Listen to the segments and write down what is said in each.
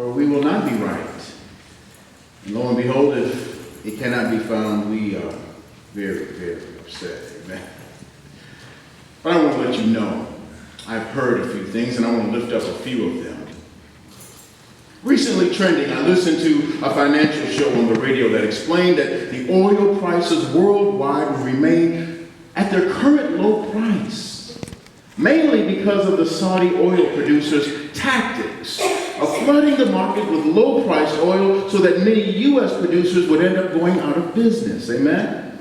or we will not be right. And lo and behold, if it cannot be found, we are very, very upset. Amen. But I want to let you know, I've heard a few things, and I want to lift up a few of them. Recently trending, I listened to a financial show on the radio that explained that the oil prices worldwide will remain at their current low price, mainly because of the Saudi oil producers' tactics of flooding the market with low-priced oil so that many U.S. producers would end up going out of business. Amen?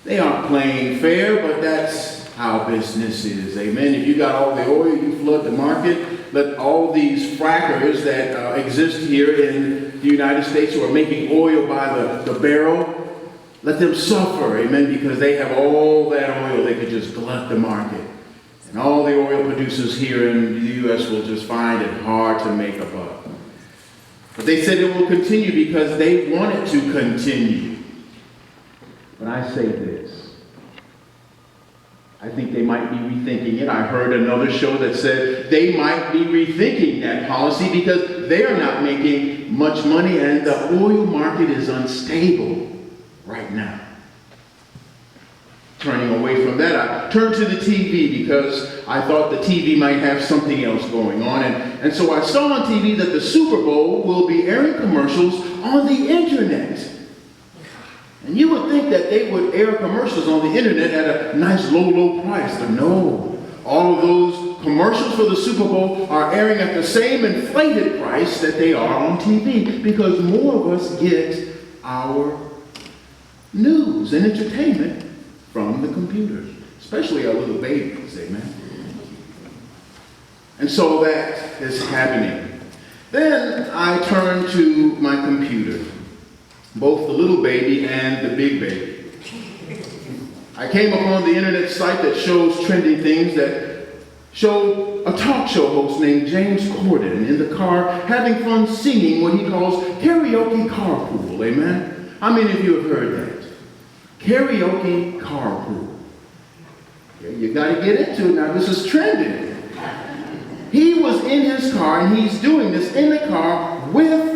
They aren't playing fair, but that's how business is. Amen? If you got all the oil, you flood the market. Let all these frackers that exist here in the United States who are making oil by the barrel, let them suffer, amen, because they have all that oil. They could just glut the market. And all the oil producers here in the U.S. will just find it hard to make a buck. But they said it will continue because they want it to continue. But I say this. I think they might be rethinking it. I heard another show that said they might be rethinking that policy because they are not making much money and the oil market is unstable right now. Turning away from that, I turned to the TV because I thought the TV might have something else going on. And so I saw on TV that the Super Bowl will be airing commercials on the internet. And you would think that they would air commercials on the internet at a nice low price, but no. All of those commercials for the Super Bowl are airing at the same inflated price that they are on TV because more of us get our news and entertainment from the computers, especially our little babies, amen? And so that is happening. Then I turn to my computer. Both the little baby and the big baby. I came upon the internet site that shows trending things that showed a talk show host named James Corden in the car having fun singing what he calls karaoke carpool, amen? How many of you have heard that? Karaoke carpool. Yeah, you got to get into it now. This is trending. He was in his car and he's doing this in the car with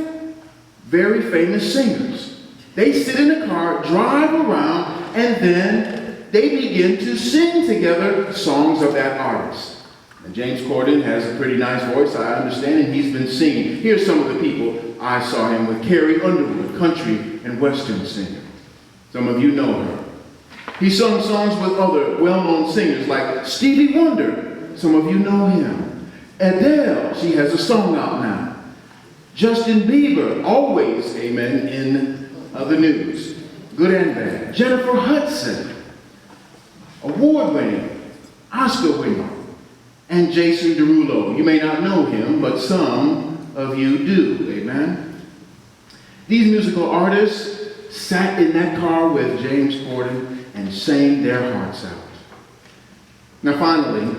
very famous singers. They sit in the car, drive around, and then they begin to sing together songs of that artist. And James Corden has a pretty nice voice, I understand, and he's been singing. Here's some of the people I saw him with. Carrie Underwood, country and western singer. Some of you know her. He sung songs with other well-known singers like Stevie Wonder. Some of you know him. Adele, she has a song out now. Justin Bieber, always, amen, in the news, good and bad. Jennifer Hudson, award-winning, Oscar winner, and Jason Derulo. You may not know him, but some of you do, amen? These musical artists sat in that car with James Corden and sang their hearts out. Now finally,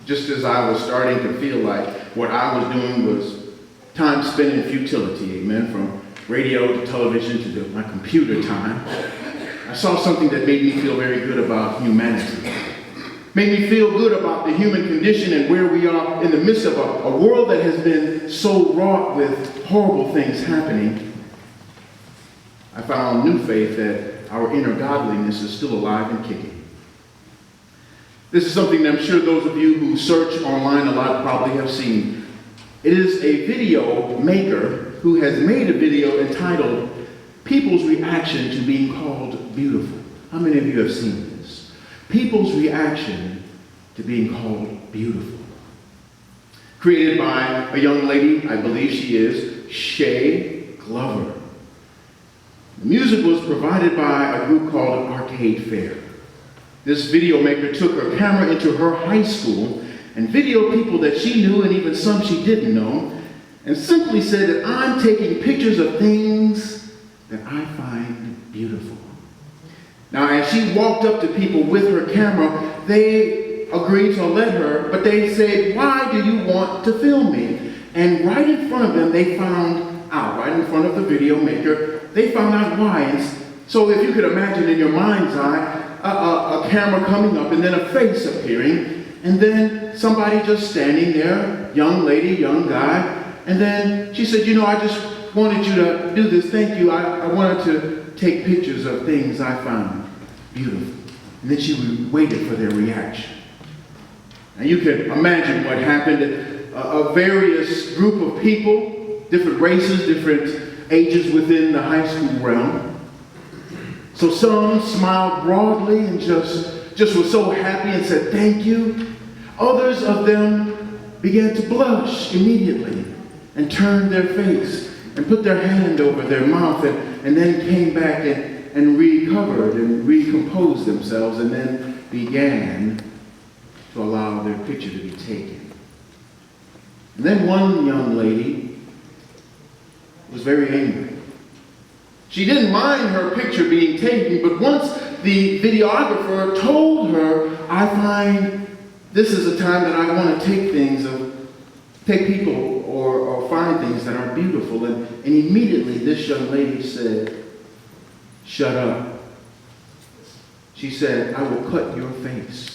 just as I was starting to feel like what I was doing was time spent in futility, amen, from radio to television to my computer time, I saw something that made me feel very good about humanity. Made me feel good about the human condition and where we are in the midst of a world that has been so wrought with horrible things happening. I found new faith that our inner godliness is still alive and kicking. This is something that I'm sure those of you who search online a lot probably have seen. It is a video maker who has made a video entitled People's Reaction to Being Called Beautiful. How many of you have seen this? People's Reaction to Being Called Beautiful. Created by a young lady, I believe she is, Shay Glover. The music was provided by a group called Arcade Fair. This video maker took her camera into her high school and videoed people that she knew and even some she didn't know, and simply said that I'm taking pictures of things that I find beautiful. Now, as she walked up to people with her camera, they agreed to let her, but they said, "Why do you want to film me?" And right in front of them, they found out, right in front of the video maker, they found out why. And so if you could imagine in your mind's eye, a camera coming up and then a face appearing, and then somebody just standing there, young lady, young guy, And then she said, I just wanted you to do this. Thank you. I wanted to take pictures of things I found beautiful. And then she waited for their reaction. And you can imagine what happened. A various group of people, different races, different ages within the high school realm. So some smiled broadly and just were so happy and said thank you. Others of them began to blush immediately and turned their face and put their hand over their mouth and then came back and recovered and recomposed themselves and then began to allow their picture to be taken. And then one young lady was very angry. She didn't mind her picture being taken, but once the videographer told her, I find this is a time that I want to take people or find things that are beautiful. And immediately this young lady said, shut up. She said, I will cut your face.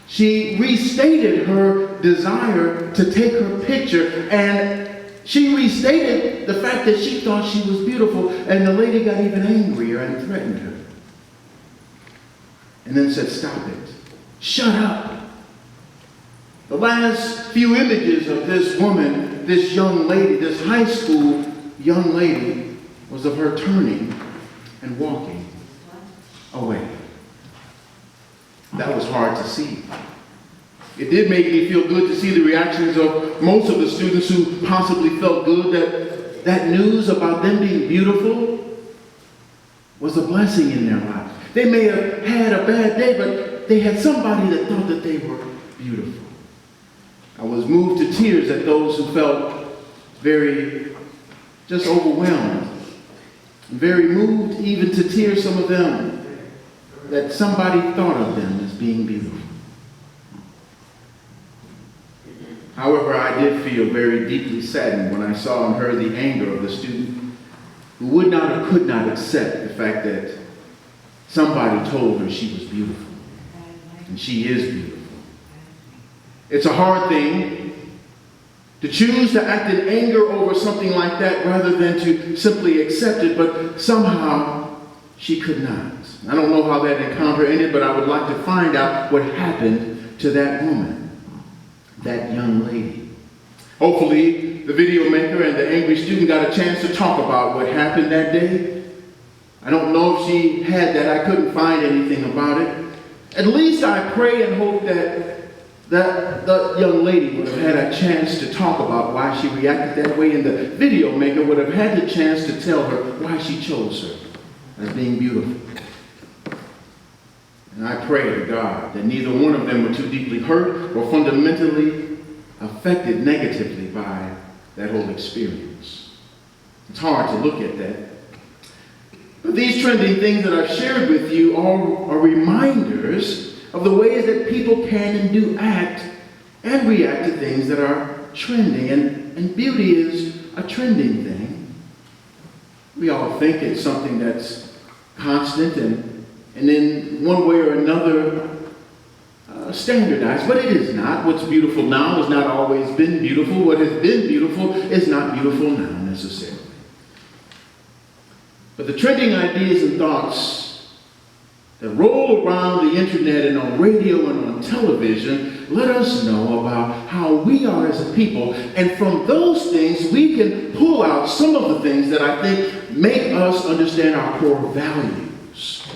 She restated her desire to take her picture, and she restated the fact that she thought she was beautiful, and the lady got even angrier and threatened her. And then said, stop it. Shut up. The last few images of this woman, this young lady, this high school young lady, was of her turning and walking away. That was hard to see. It did make me feel good to see the reactions of most of the students who possibly felt good that news about them being beautiful was a blessing in their life. They may have had a bad day, but they had somebody that thought that they were beautiful. I was moved to tears at those who felt very just overwhelmed. Very moved even to tears, some of them, that somebody thought of them as being beautiful. However, I did feel very deeply saddened when I saw and heard the anger of the student who would not or could not accept the fact that somebody told her she was beautiful. And she is beautiful. It's a hard thing to choose to act in anger over something like that rather than to simply accept it, but somehow she could not. I don't know how that encounter ended, but I would like to find out what happened to that woman, that young lady. Hopefully, the video maker and the angry student got a chance to talk about what happened that day. I don't know if she had that. I couldn't find anything about it. At least I pray and hope that the young lady would have had a chance to talk about why she reacted that way, and the video maker would have had the chance to tell her why she chose her as being beautiful. And I pray to God that neither one of them were too deeply hurt or fundamentally affected negatively by that whole experience. It's hard to look at that. But these trending things that I've shared with you are reminders of the ways that people can and do act and react to things that are trending. And beauty is a trending thing. We all think it's something that's constant and in one way or another standardized, but it is not. What's beautiful now has not always been beautiful. What has been beautiful is not beautiful now necessarily. But the trending ideas and thoughts that roll around the internet and on radio and on television let us know about how we are as a people, and from those things we can pull out some of the things that I think make us understand our core values.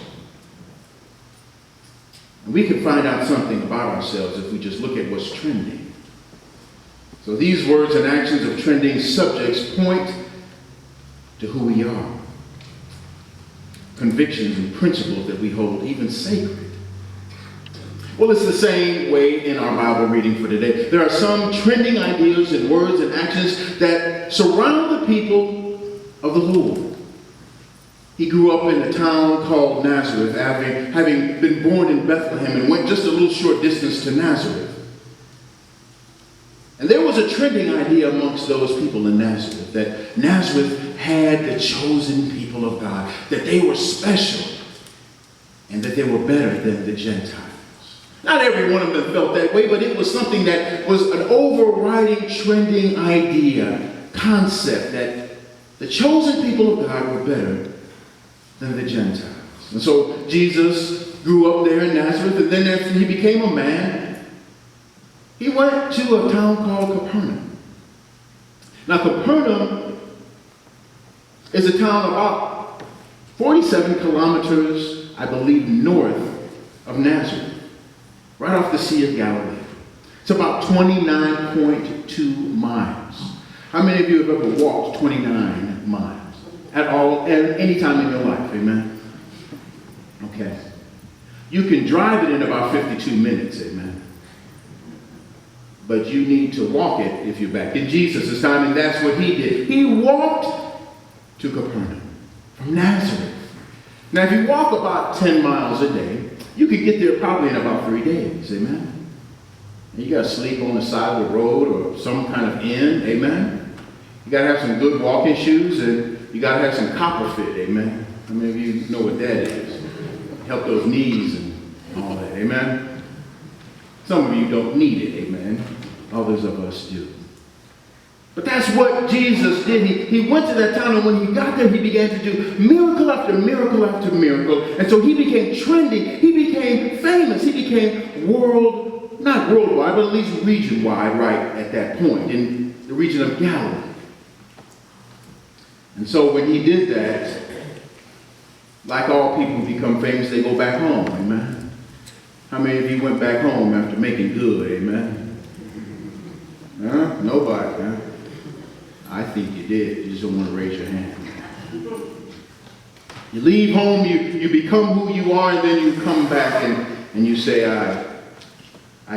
And we can find out something about ourselves if we just look at what's trending. So these words and actions of trending subjects point to who we are. Convictions and principles that we hold even sacred. Well, it's the same way in our Bible reading for today. There are some trending ideas and words and actions that surround the people of the Lord. He grew up in a town called Nazareth, having been born in Bethlehem, and went just a little short distance to Nazareth. And there was a trending idea amongst those people in Nazareth, that Nazareth had the chosen people of God, that they were special, and that they were better than the Gentiles. Not every one of them felt that way, but it was something that was an overriding, trending idea, concept, that the chosen people of God were better than the Gentiles. And so Jesus grew up there in Nazareth, and then after he became a man, he went to a town called Capernaum. Now, Capernaum is a town about 47 kilometers, I believe, north of Nazareth, right off the Sea of Galilee. It's about 29.2 miles. How many of you have ever walked 29 miles? At all, at any time in your life, amen? Okay. You can drive it in about 52 minutes, amen? But you need to walk it if you're back in Jesus' time, and that's what he did. He walked to Capernaum from Nazareth. Now, if you walk about 10 miles a day, you could get there probably in about 3 days, amen? And you got to sleep on the side of the road or some kind of inn, amen? You got to have some good walking shoes, and you got to have some copper fit, amen? How many of you know what that is? Help those knees and all that, amen? Some of you don't need it, amen? Others of us do. But that's what Jesus did. He went to that town, and when he got there, he began to do miracle after miracle after miracle. And so he became trending. He became famous. He became not worldwide, but at least region-wide right at that point in the region of Galilee. And so when he did that, like all people who become famous, they go back home, amen? How many of you went back home after making good, amen? Huh? Nobody, huh? I think you did. You just don't want to raise your hand. You leave home, you become who you are, and then you come back and you say,